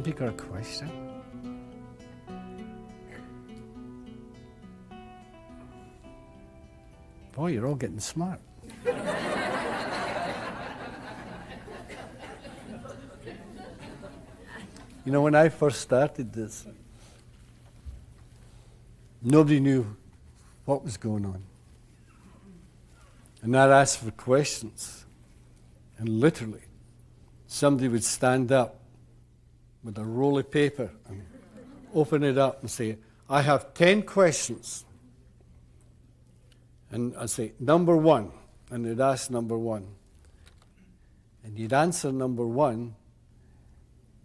anybody got a question? Boy, you're all getting smart. You know, when I first started this, nobody knew what was going on. And I'd ask for questions. And literally, somebody would stand up with a roll of paper and open it up and say, I have 10 questions. And I'd say, number one. And they'd ask number one. And you'd answer number one.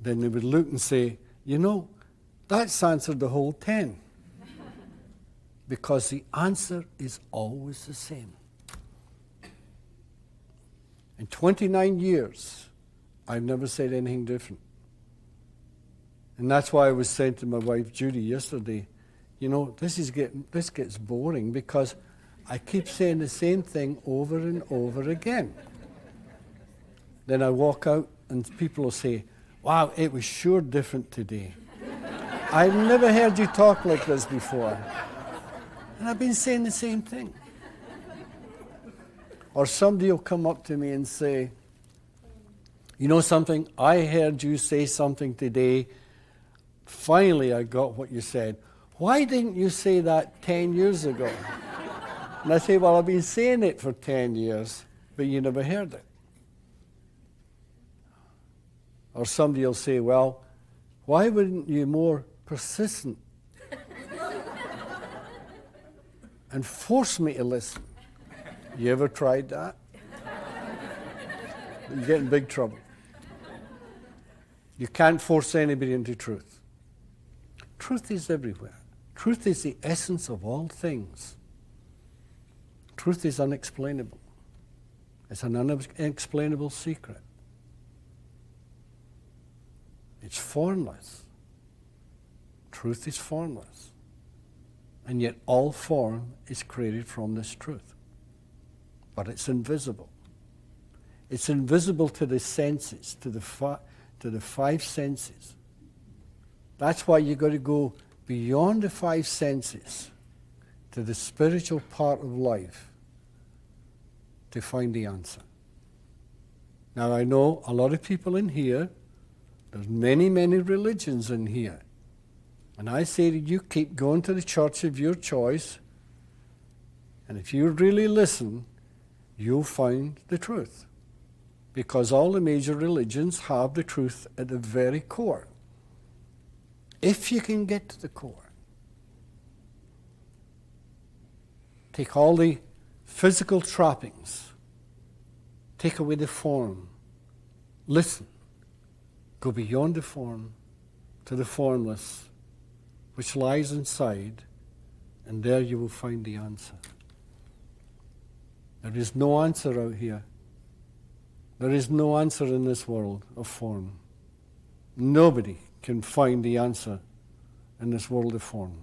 Then they would look and say, you know, that's answered the whole 10. Because the answer is always the same. In 29 years, I've never said anything different. And that's why I was saying to my wife Judy yesterday, you know, this gets boring because I keep saying the same thing over and over again. Then I walk out and people will say, wow, it was sure different today. I've never heard you talk like this before. And I've been saying the same thing. Or somebody will come up to me and say, you know something, I heard you say something today. Finally, I got what you said. Why didn't you say that 10 years ago? And I say, well, I've been saying it for 10 years, but you never heard it. Or somebody will say, well, why weren't you more persistent and force me to listen? You ever tried that? You get in big trouble. You can't force anybody into truth. Truth is everywhere. Truth is the essence of all things. Truth is unexplainable. It's an unexplainable secret. It's formless. Truth is formless. And yet all form is created from this truth. But it's invisible. It's invisible to the senses, to the five senses. That's why you've got to go beyond the five senses to the spiritual part of life to find the answer. Now I know a lot of people in here, there's many, many religions in here. And I say to you, keep going to the church of your choice, and if you really listen, you'll find the truth. Because all the major religions have the truth at the very core. If you can get to the core. Take all the physical trappings. Take away the form. Listen. Go beyond the form to the formless, which lies inside, and there you will find the answer. There is no answer out here. There is no answer in this world of form. Nobody can find the answer in this world of form.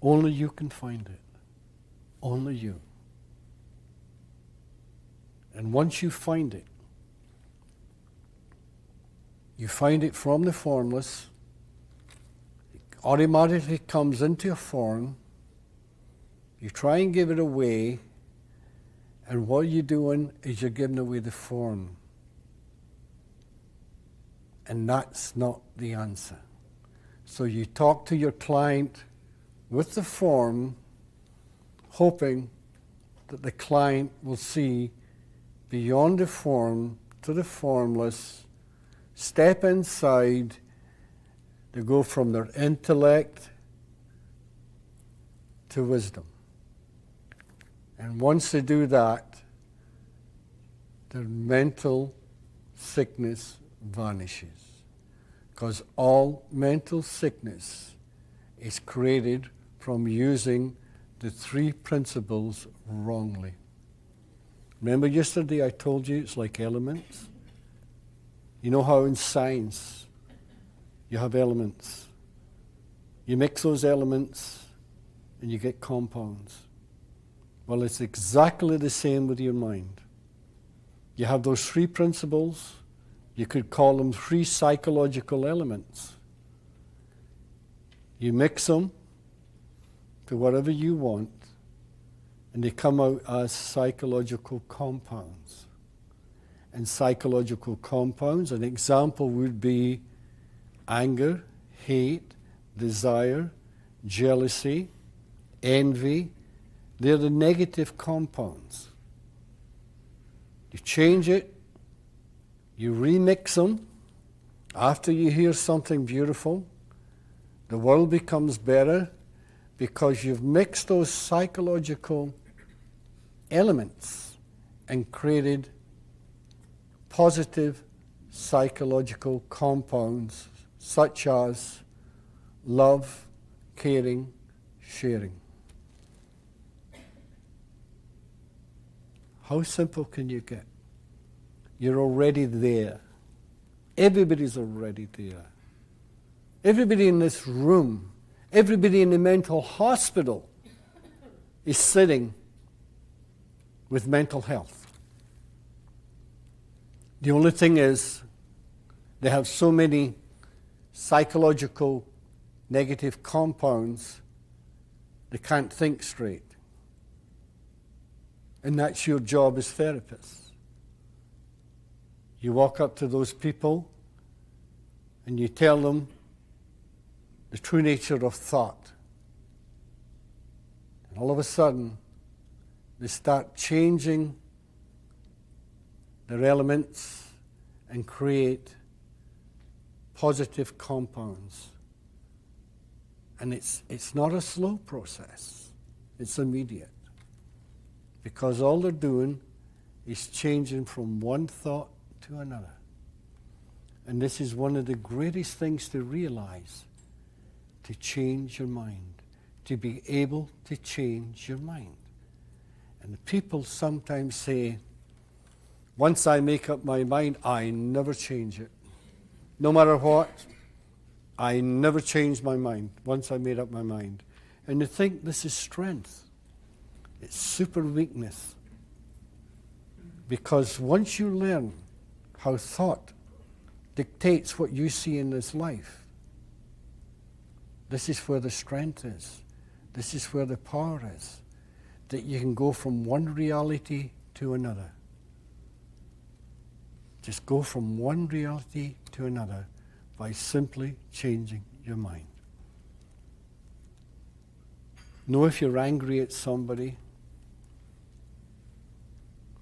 Only you can find it. Only you. And once you find it from the formless, it automatically comes into a form. You try and give it away, and what you're doing is you're giving away the form. And that's not the answer. So you talk to your client with the form, hoping that the client will see beyond the form to the formless, step inside, they go from their intellect to wisdom. And once they do that, their mental sickness vanishes. Because all mental sickness is created from using the three principles wrongly. Remember yesterday I told you it's like elements? You know how in science you have elements. You mix those elements and you get compounds. Well, it's exactly the same with your mind. You have those three principles, You could call them 3 psychological elements. You mix them to whatever you want, and they come out as psychological compounds. And psychological compounds, an example would be anger, hate, desire, jealousy, envy. They're the negative compounds. You change it, you remix them. After you hear something beautiful, the world becomes better because you've mixed those psychological elements and created positive psychological compounds such as love, caring, sharing. How simple can you get? You're already there. Everybody's already there. Everybody in this room, everybody in the mental hospital is sitting with mental health. The only thing is, they have so many psychological negative compounds, they can't think straight. And that's your job as therapists. You walk up to those people and you tell them the true nature of thought. And all of a sudden, they start changing their elements and create positive compounds. And it's not a slow process. It's immediate. Because all they're doing is changing from one thought to another. And this is one of the greatest things to realize, to change your mind, to be able to change your mind. And people sometimes say, once I make up my mind, I never change it. No matter what, I never change my mind once I made up my mind. And they think this is strength. It's super weakness. Because once you learn how thought dictates what you see in this life, this is where the strength is. This is where the power is. That you can go from one reality to another. Just go from one reality to another by simply changing your mind. Know if you're angry at somebody,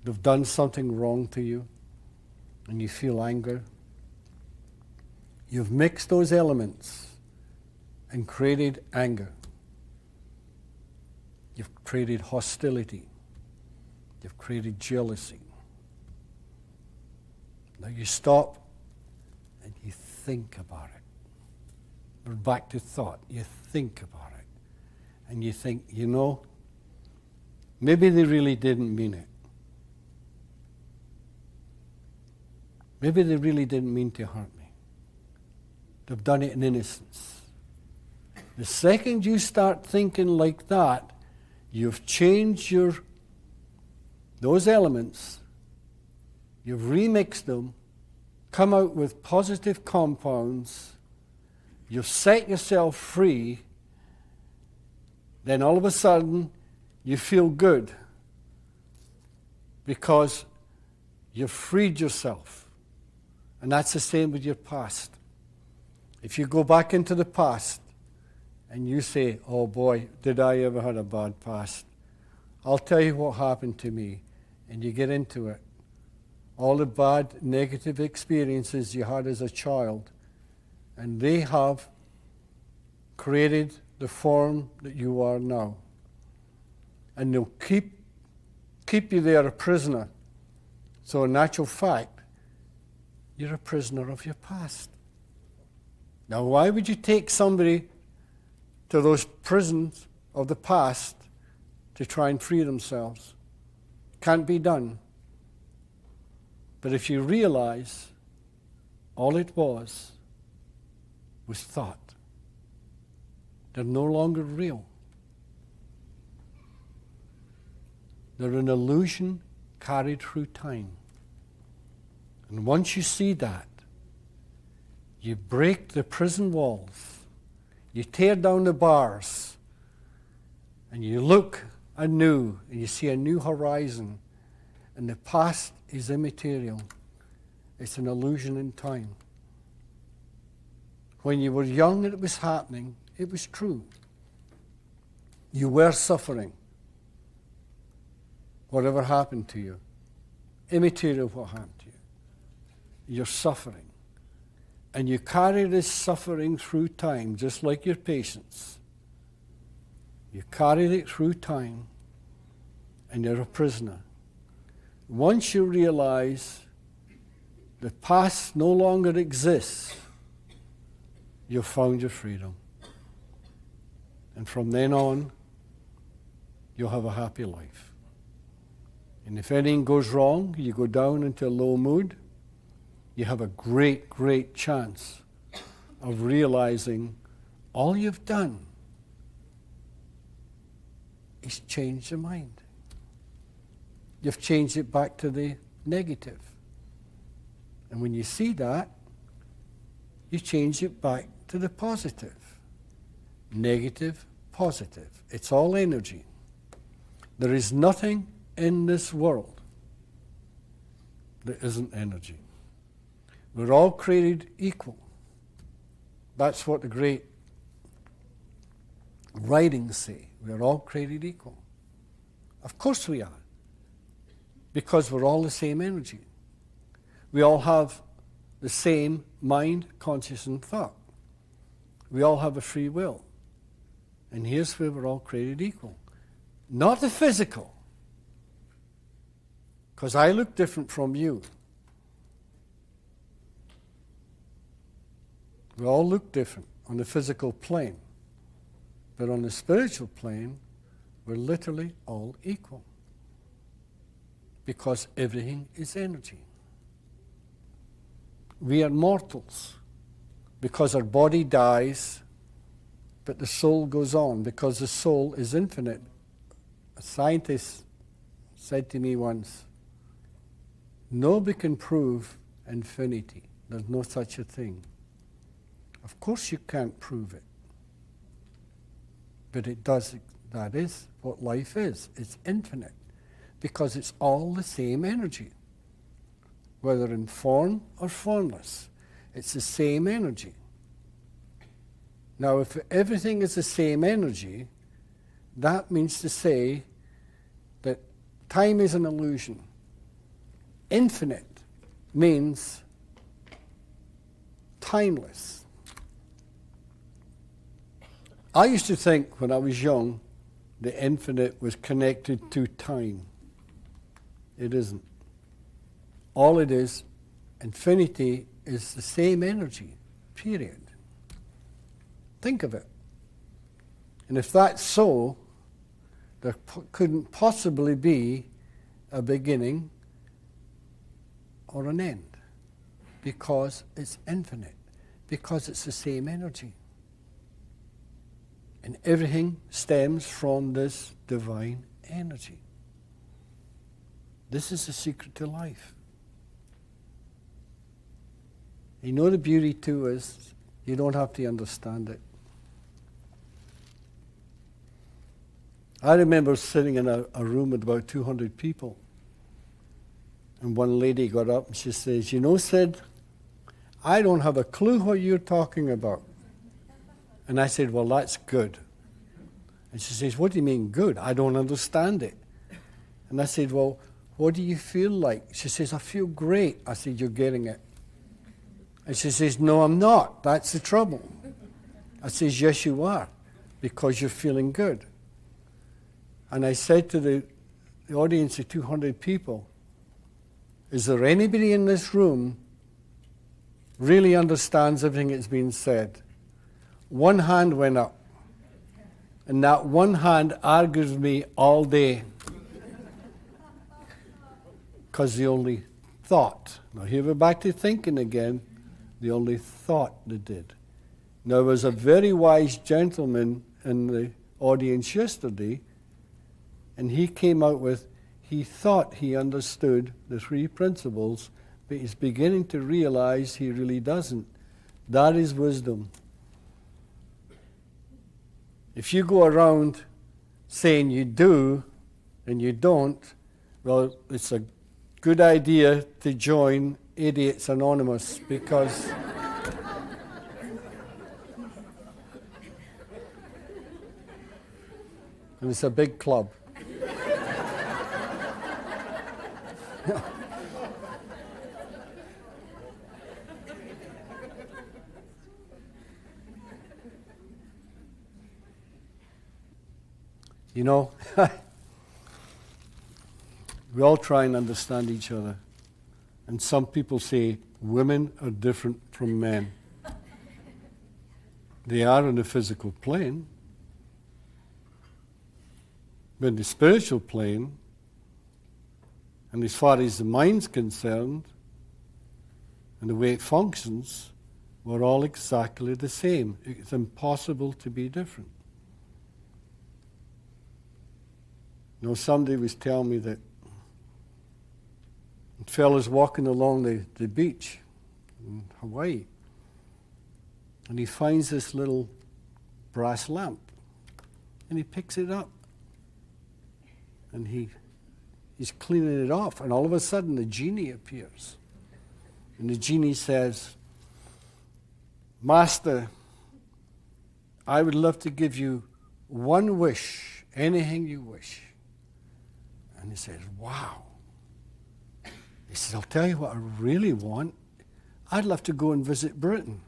they've done something wrong to you, and you feel anger. You've mixed those elements and created anger. You've created hostility. You've created jealousy. Now you stop and you think about it. We're back to thought. You think about it. And you think, maybe they really didn't mean it. Maybe they really didn't mean to hurt me. They've done it in innocence. The second you start thinking like that, you've changed those elements, you've remixed them, come out with positive compounds, you've set yourself free, then all of a sudden you feel good because you've freed yourself. And that's the same with your past. If you go back into the past and you say, oh boy, did I ever have a bad past? I'll tell you what happened to me. And you get into it. All the bad, negative experiences you had as a child, and they have created the form that you are now. And they'll keep you there a prisoner. So in actual fact, you're a prisoner of your past. Now why would you take somebody to those prisons of the past to try and free themselves? Can't be done. But if you realize all it was thought. They're no longer real. They're an illusion carried through time. And once you see that, you break the prison walls, you tear down the bars, and you look anew, and you see a new horizon, and the past is immaterial. It's an illusion in time. When you were young and it was happening, it was true. You were suffering. Whatever happened to you, immaterial what happened to you. You're suffering. And you carry this suffering through time, just like your patience. You carried it through time, and you're a prisoner. Once you realize the past no longer exists, you've found your freedom. And from then on, you'll have a happy life. And if anything goes wrong, you go down into a low mood, you have a great, great chance of realizing all you've done is change your mind. You've changed it back to the negative. And when you see that, you change it back to the positive. Negative, positive. It's all energy. There is nothing in this world that isn't energy. We're all created equal. That's what the great writings say. We're all created equal. Of course we are. Because we're all the same energy. We all have the same mind, conscience, and thought. We all have a free will. And here's where we're all created equal. Not the physical. Because I look different from you. We all look different on the physical plane. But on the spiritual plane, we're literally all equal. Because everything is energy. We are mortals. Because our body dies, but the soul goes on. Because the soul is infinite. A scientist said to me once, nobody can prove infinity. There's no such a thing. Of course you can't prove it. But it does. That is what life is. It's infinite. Because it's all the same energy. Whether in form or formless. It's the same energy. Now, if everything is the same energy, that means to say that time is an illusion. Infinite means timeless. I used to think when I was young, the infinite was connected to time. It isn't. All it is, infinity is the same energy, period. Think of it. And if that's so, there couldn't possibly be a beginning or an end, because it's infinite, because it's the same energy. And everything stems from this divine energy. This is the secret to life. You know, the beauty too is you don't have to understand it. I remember sitting in a room with about 200 people. And one lady got up and she says, you know, Sid, I don't have a clue what you're talking about. And I said, well, that's good. And she says, what do you mean good? I don't understand it. And I said, well, what do you feel like? She says, I feel great. I said, you're getting it. And she says, no, I'm not. That's the trouble. I says, yes, you are, because you're feeling good. And I said to the audience of 200 people, is there anybody in this room really understands everything that's been said? One hand went up. And that one hand argues with me all day. Because they only thought. Now here we're back to thinking again. They only thought they did. Now there was a very wise gentleman in the audience yesterday, and he came out with, he thought he understood the three principles, but he's beginning to realize he really doesn't. That is wisdom. If you go around saying you do and you don't, well, it's a good idea to join Idiots Anonymous, because and it's a big club. You know, we all try and understand each other. And some people say women are different from men. They are on the physical plane. But in the spiritual plane, and as far as the mind's concerned, and the way it functions, we're all exactly the same. It's impossible to be different. You know, somebody was telling me that a fella's walking along the beach in Hawaii, and he finds this little brass lamp, and he picks it up, and he's cleaning it off, and all of a sudden the genie appears, and the genie says, "Master, I would love to give you one wish, anything you wish." And he says, "Wow." He says, "I'll tell you what I really want. I'd love to go and visit Britain.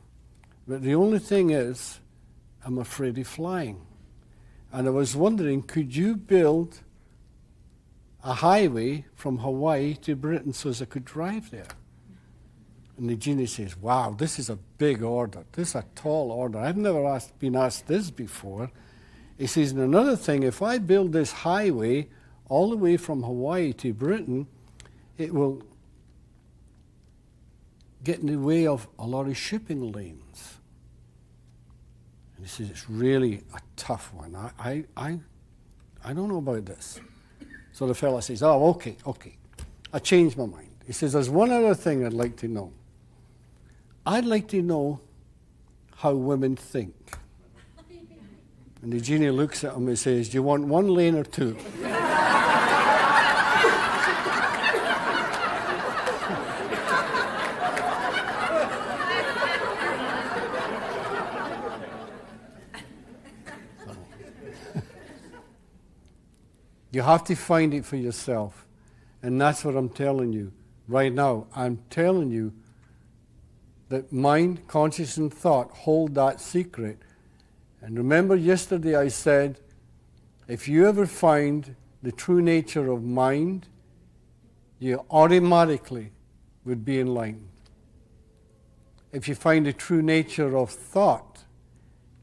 But the only thing is, I'm afraid of flying. And I was wondering, could you build a highway from Hawaii to Britain so as I could drive there?" And the genie says, "Wow, this is a big order. This is a tall order. I've never been asked this before." He says, "And another thing, if I build this highway all the way from Hawaii to Britain, it will get in the way of a lot of shipping lanes." And he says, "It's really a tough one. I don't know about this." So the fellow says, "Oh, okay. I changed my mind." He says, "There's one other thing I'd like to know. I'd like to know how women think." And the genie looks at him and says, "Do you want one lane or two?" You have to find it for yourself. And that's what I'm telling you right now. I'm telling you that mind, conscious, and thought hold that secret. And remember yesterday I said, if you ever find the true nature of mind, you automatically would be enlightened. If you find the true nature of thought,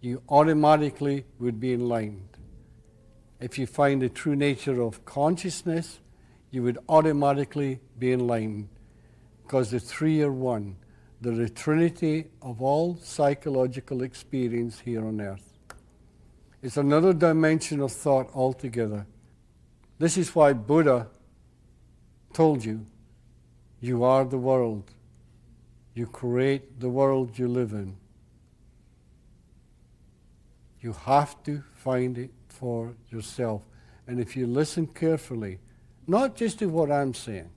you automatically would be enlightened. If you find the true nature of consciousness, you would automatically be enlightened. Because the three are one. They're the trinity of all psychological experience here on earth. It's another dimension of thought altogether. This is why Buddha told you, you are the world. You create the world you live in. You have to find it for yourself. And if you listen carefully, not just to what I'm saying,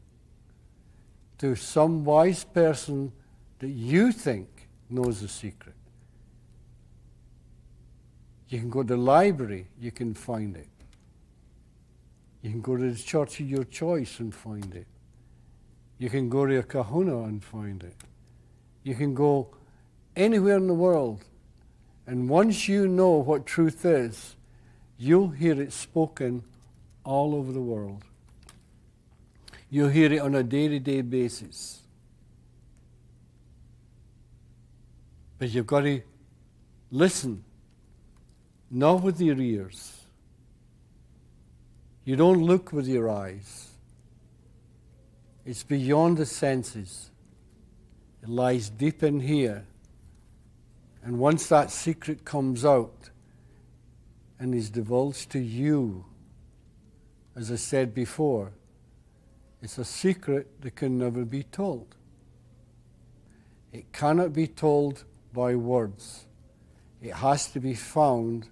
to some wise person that you think knows the secret. You can go to the library, you can find it. You can go to the church of your choice and find it. You can go to a kahuna and find it. You can go anywhere in the world. And once you know what truth is, you'll hear it spoken all over the world. You'll hear it on a day-to-day basis. But you've got to listen, not with your ears. You don't look with your eyes. It's beyond the senses. It lies deep in here. And once that secret comes out and is divulged to you, as I said before, it's a secret that can never be told. It cannot be told by words. It has to be found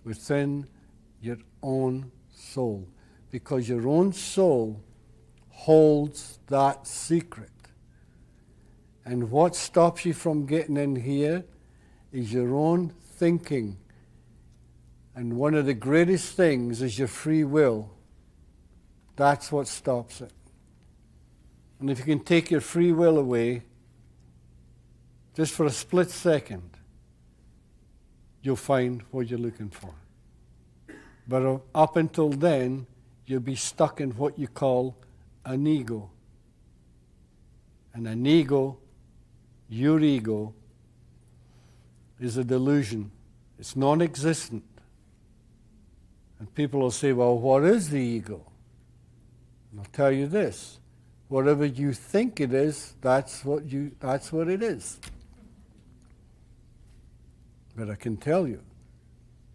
within your own soul, because your own soul holds that secret. And what stops you from getting in here is your own thinking. And one of the greatest things is your free will. That's what stops it. And if you can take your free will away, just for a split second, you'll find what you're looking for. But up until then, you'll be stuck in what you call an ego. And an ego, your ego, is a delusion. It's non-existent. And people will say, well, what is the ego? And I'll tell you this. Whatever you think it is, that's what it is. But I can tell you,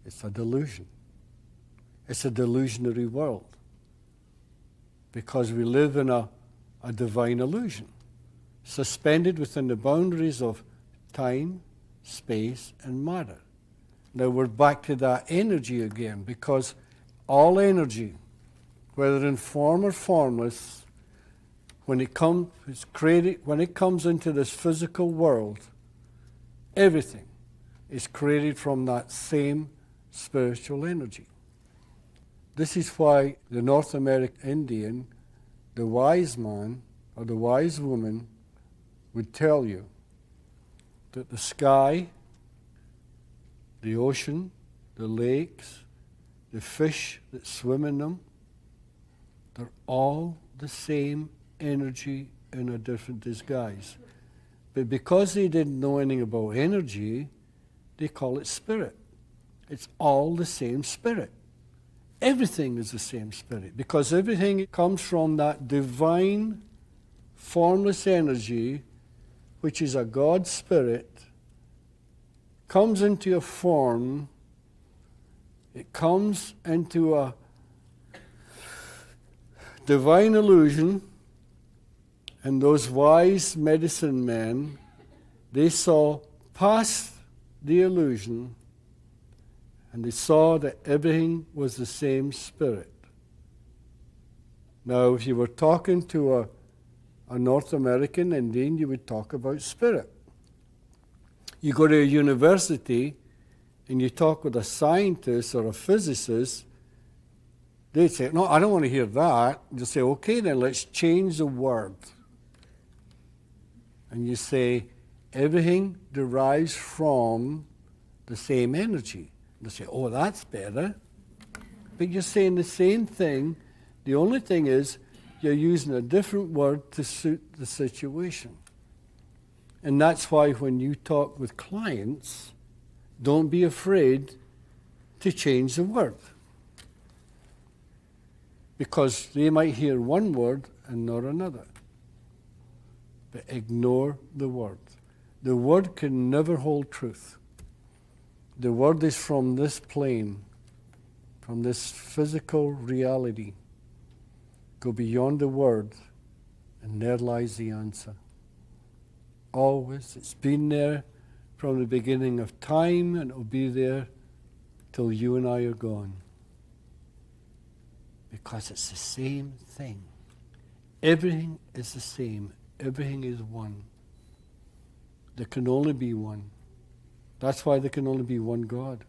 it's a delusion. It's a delusionary world. Because we live in a divine illusion, suspended within the boundaries of time, space, and matter. Now we're back to that energy again, because all energy, whether in form or formless, when it comes into this physical world, everything is created from that same spiritual energy. This is why the North American Indian, the wise man or the wise woman, would tell you that the sky, the ocean, the lakes, the fish that swim in them, they're all the same energy in a different disguise. But because they didn't know anything about energy, they call it spirit. It's all the same spirit. Everything is the same spirit, because everything comes from that divine, formless energy, which is a God spirit, comes into a form, it comes into a divine illusion, and those wise medicine men, they saw past the illusion, and they saw that everything was the same spirit. Now, if you were talking to a North American Indian, you would talk about spirit. You go to a university and you talk with a scientist or a physicist, they'd say, no, I don't want to hear that. You say, okay, then let's change the word. And you say, everything derives from the same energy. They say, oh, that's better. But you're saying the same thing. The only thing is you're using a different word to suit the situation. And that's why when you talk with clients, don't be afraid to change the word. Because they might hear one word and not another. But ignore the word. The word can never hold truth. The word is from this plane, from this physical reality. Go beyond the word, and there lies the answer. Always. It's been there from the beginning of time, and it will be there till you and I are gone. Because it's the same thing. Everything is the same. Everything is one. There can only be one. That's why there can only be one God.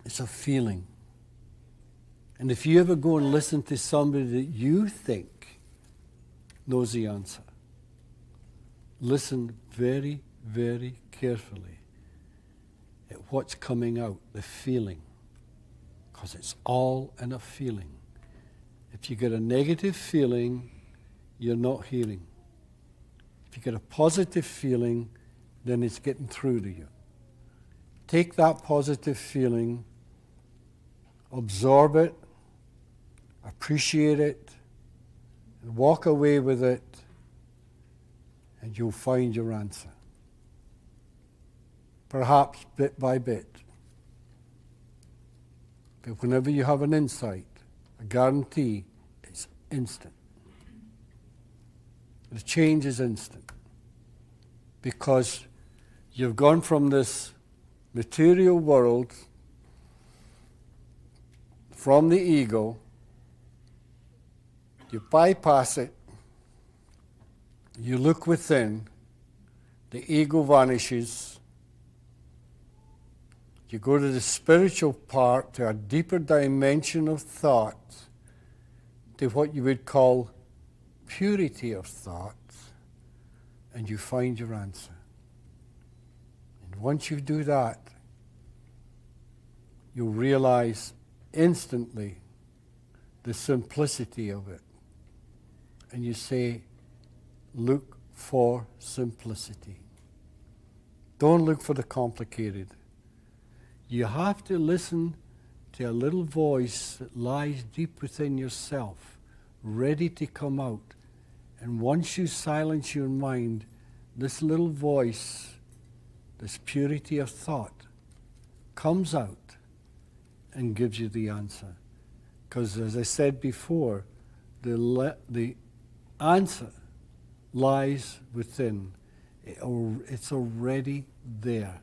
It's a feeling. And if you ever go and listen to somebody that you think knows the answer, listen very, very carefully at what's coming out, the feeling. Because it's all in a feeling. If you get a negative feeling, you're not hearing. If you get a positive feeling, then it's getting through to you. Take that positive feeling, absorb it, appreciate it, and walk away with it, and you'll find your answer. Perhaps bit by bit. But whenever you have an insight, I guarantee it's instant. The change is instant. Because you've gone from this material world, from the ego, you bypass it, you look within, the ego vanishes, you go to the spiritual part, to a deeper dimension of thought, to what you would call purity of thought, and you find your answer. And once you do that, you'll realize instantly the simplicity of it. And you say, look for simplicity. Don't look for the complicated. You have to listen to a little voice that lies deep within yourself, ready to come out. And once you silence your mind, this little voice, this purity of thought, comes out and gives you the answer. Because as I said before, the answer lies within. It's already there.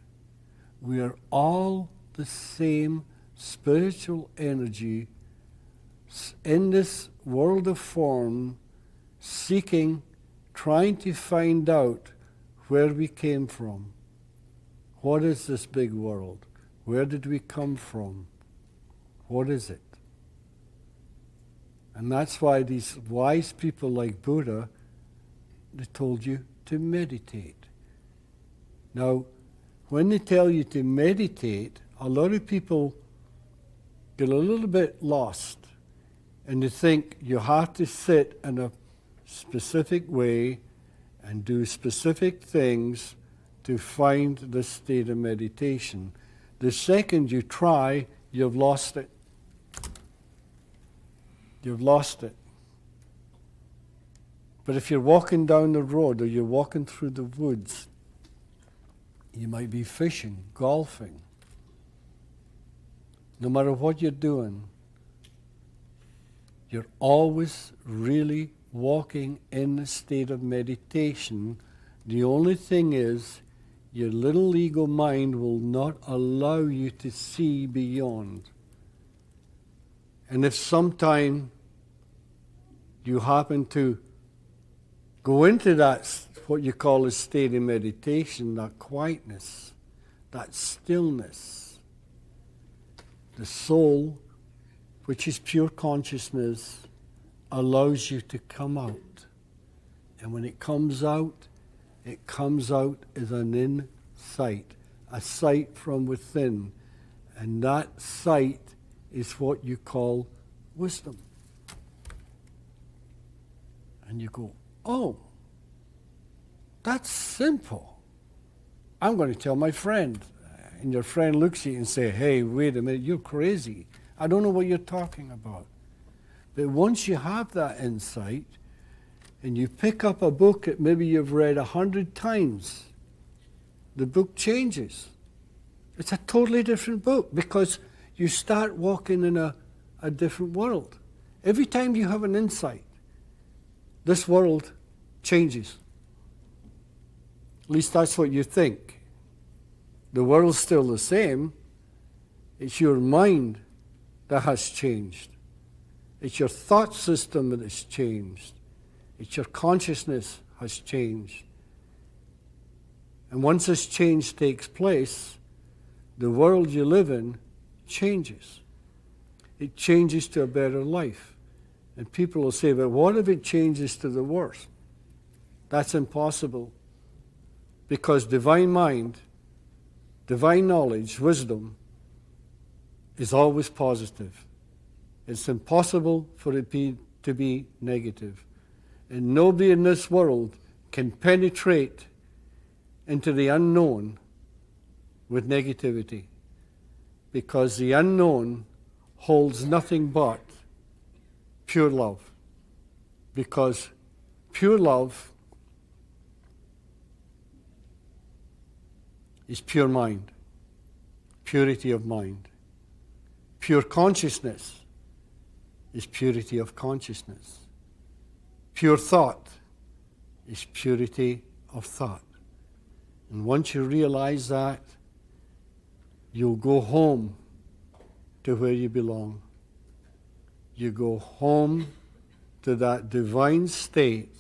We are all the same spiritual energy in this world of form, seeking, trying to find out where we came from. What is this big world? Where did we come from? What is it? And that's why these wise people like Buddha, they told you to meditate. Now, when they tell you to meditate, a lot of people get a little bit lost, and they think you have to sit in a specific way and do specific things to find the state of meditation. The second you try, you've lost it. You've lost it. But if you're walking down the road or you're walking through the woods, you might be fishing, golfing. No matter what you're doing, you're always really walking in a state of meditation. The only thing is, your little ego mind will not allow you to see beyond. And if sometime you happen to go into that, what you call a state of meditation, that quietness, that stillness, the soul, which is pure consciousness, allows you to come out. And when it comes out as an insight, a sight from within. And that sight is what you call wisdom. And you go, oh, that's simple. I'm going to tell my friend. And your friend looks at you and say, hey, wait a minute, you're crazy. I don't know what you're talking about. But once you have that insight, and you pick up a book that maybe you've read 100 times, the book changes. It's a totally different book because you start walking in a different world. Every time you have an insight, this world changes. At least that's what you think. The world's still the same. It's your mind that has changed. It's your thought system that has changed. It's your consciousness has changed. And once this change takes place, the world you live in changes. It changes to a better life. And people will say, but what if it changes to the worse? That's impossible. Because divine mind, divine knowledge, wisdom, is always positive. It's impossible for it to be negative. And nobody in this world can penetrate into the unknown with negativity, because the unknown holds nothing but pure love. Because pure love is pure mind, purity of mind. Pure consciousness is purity of consciousness. Pure thought is purity of thought. And once you realize that, you'll go home to where you belong. You go home to that divine state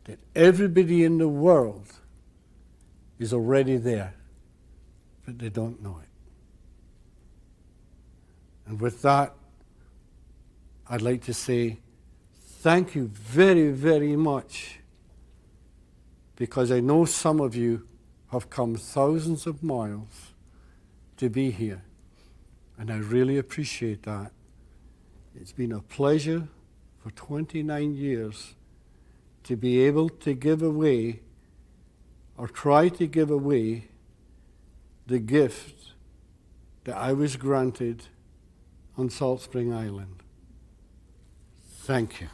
that everybody in the world is already there, but they don't know it. And with that, I'd like to say thank you very, very much, because I know some of you have come thousands of miles to be here, and I really appreciate that. It's been a pleasure for 29 years to be able to give away, or try to give away, the gift that I was granted on Salt Spring Island. Thank you.